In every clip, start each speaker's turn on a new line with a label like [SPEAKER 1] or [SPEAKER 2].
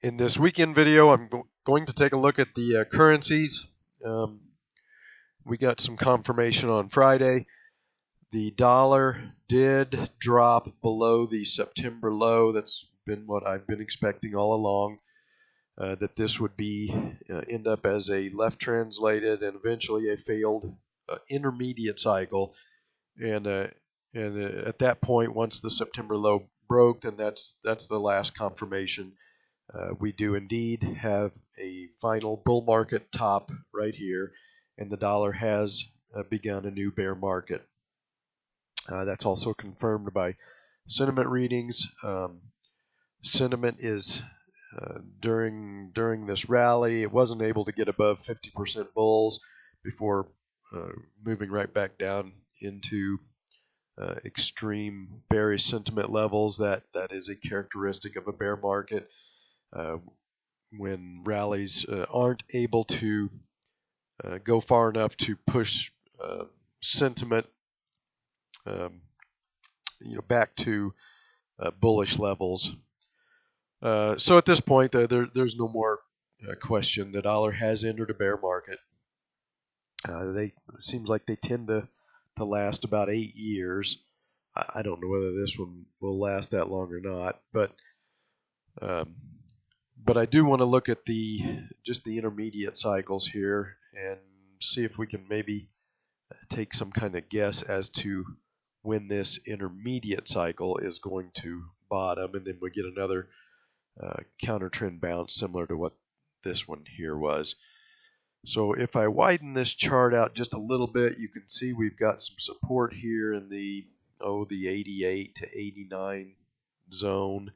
[SPEAKER 1] In this weekend video, I'm going to take a look at the currencies. Um, we got some confirmation on Friday. The dollar did drop below the September low. That's been what I've been expecting all along, that this would be end up as a left translated and eventually a failed intermediate cycle. And at that point, once the September low broke, then that's the last confirmation. We do indeed have a final bull market top right here, and the dollar has begun a new bear market. That's also confirmed by sentiment readings. Sentiment is during this rally, it wasn't able to get above 50% bulls before moving right back down into extreme bearish sentiment levels. That is a characteristic of a bear market. When rallies aren't able to go far enough to push sentiment back to bullish levels. So at this point, there's no more question. The dollar has entered a bear market. It seems like they tend to last about 8 years. I don't know whether this one will last that long or not, but I do want to look at just the intermediate cycles here and see if we can maybe take some kind of guess as to when this intermediate cycle is going to bottom, and then we get another counter trend bounce similar to what this one here was. So if I widen this chart out just a little bit, you can see we've got some support here in the 88 to 89 zone.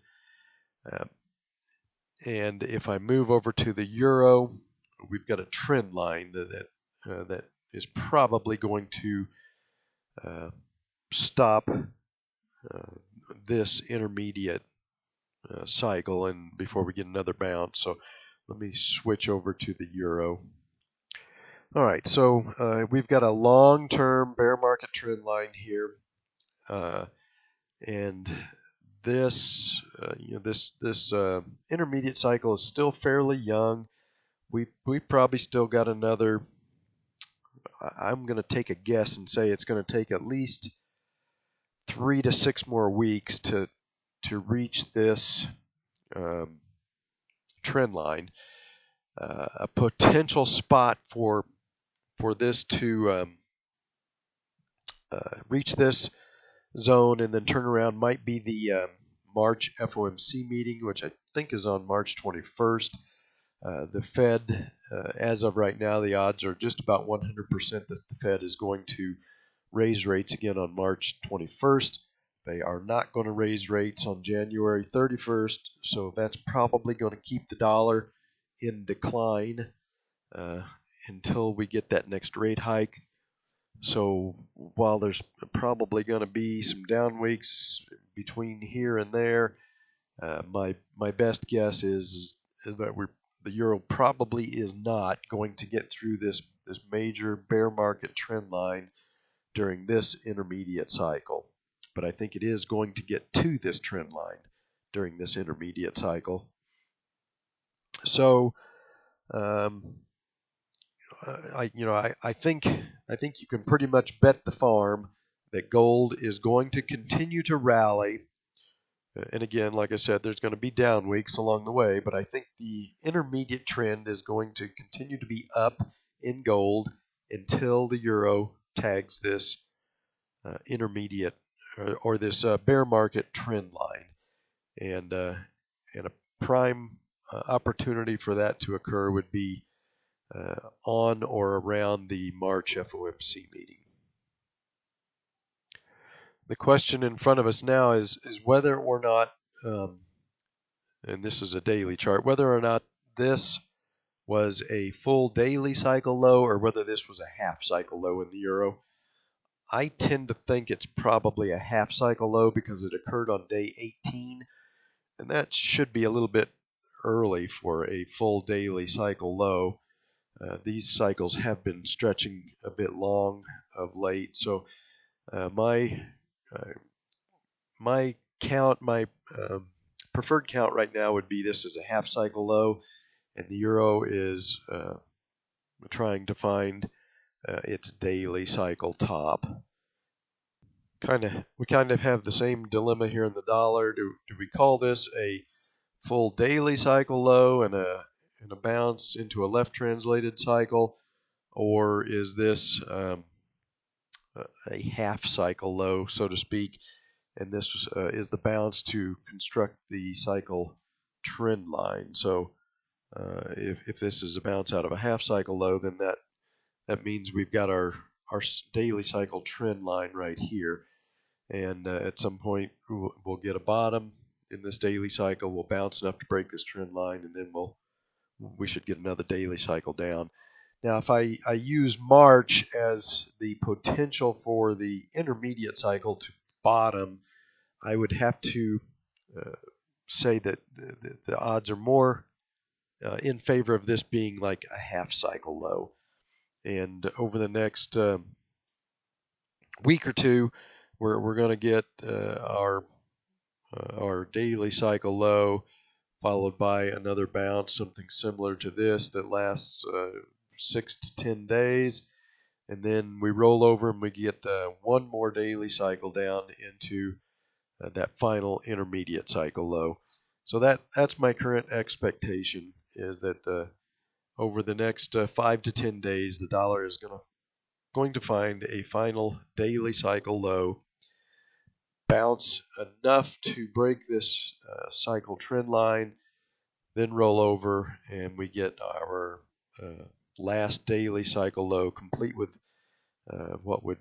[SPEAKER 1] And if I move over to the euro, we've got a trend line that is probably going to stop this intermediate cycle and before we get another bounce. So let me switch over to the euro. All right, so we've got a long-term bear market trend line here, and this intermediate cycle is still fairly young. We probably still got another. I'm going to take a guess and say it's going to take at least 3 to 6 more weeks to reach this trend line. A potential spot for this to reach this zone and then turn around might be the March FOMC meeting, which I think is on March 21st. The Fed, as of right now, the odds are just about 100% that the Fed is going to raise rates again on March 21st. They are not going to raise rates on January 31st, so that's probably going to keep the dollar in decline until we get that next rate hike. So while there's probably going to be some down weeks between here and there, my best guess is that the euro probably is not going to get through this major bear market trend line during this intermediate cycle. But I think it is going to get to this trend line during this intermediate cycle. So I think you can pretty much bet the farm that gold is going to continue to rally. And again, like I said, there's going to be down weeks along the way, but I think the intermediate trend is going to continue to be up in gold until the euro tags this intermediate or this bear market trend line. And a prime opportunity for that to occur would be on or around the March FOMC meeting. The question in front of us now is whether or not, and this is a daily chart, whether or not this was a full daily cycle low or whether this was a half cycle low in the euro. I tend to think it's probably a half cycle low because it occurred on day 18, and that should be a little bit early for a full daily cycle low. These cycles have been stretching a bit long of late, so my preferred count right now would be this is a half cycle low, and the euro is trying to find its daily cycle top. We kind of have the same dilemma here in the dollar. Do we call this a full daily cycle low and a bounce into a left translated cycle, or is this a half cycle low, so to speak, and this is the bounce to construct the cycle trend line? So if this is a bounce out of a half cycle low, then that means we've got our daily cycle trend line right here, and at some point we'll get a bottom in this daily cycle. We'll bounce enough to break this trend line, and then we should get another daily cycle down. Now, if I use March as the potential for the intermediate cycle to bottom, I would have to say that the odds are more in favor of this being like a half cycle low. And over the next week or two, we're going to get our daily cycle low, followed by another bounce, something similar to this that lasts 6 to 10 days, and then we roll over and we get one more daily cycle down into that final intermediate cycle low. So that's my current expectation, is that over the next 5 to 10 days, the dollar is going to find a final daily cycle low, bounce enough to break this cycle trend line, then roll over, and we get our last daily cycle low, complete with what would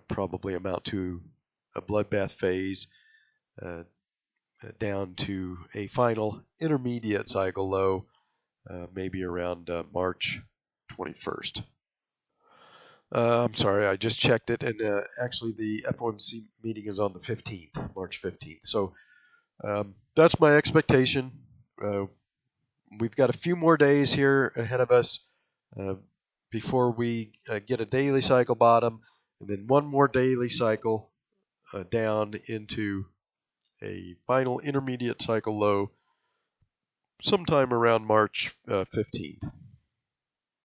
[SPEAKER 1] probably amount to a bloodbath phase, down to a final intermediate cycle low, maybe around March 21st. I'm sorry, I just checked it, and actually the FOMC meeting is on the 15th, March 15th. So that's my expectation. We've got a few more days here ahead of us before we get a daily cycle bottom, and then one more daily cycle down into a final intermediate cycle low sometime around March 15th.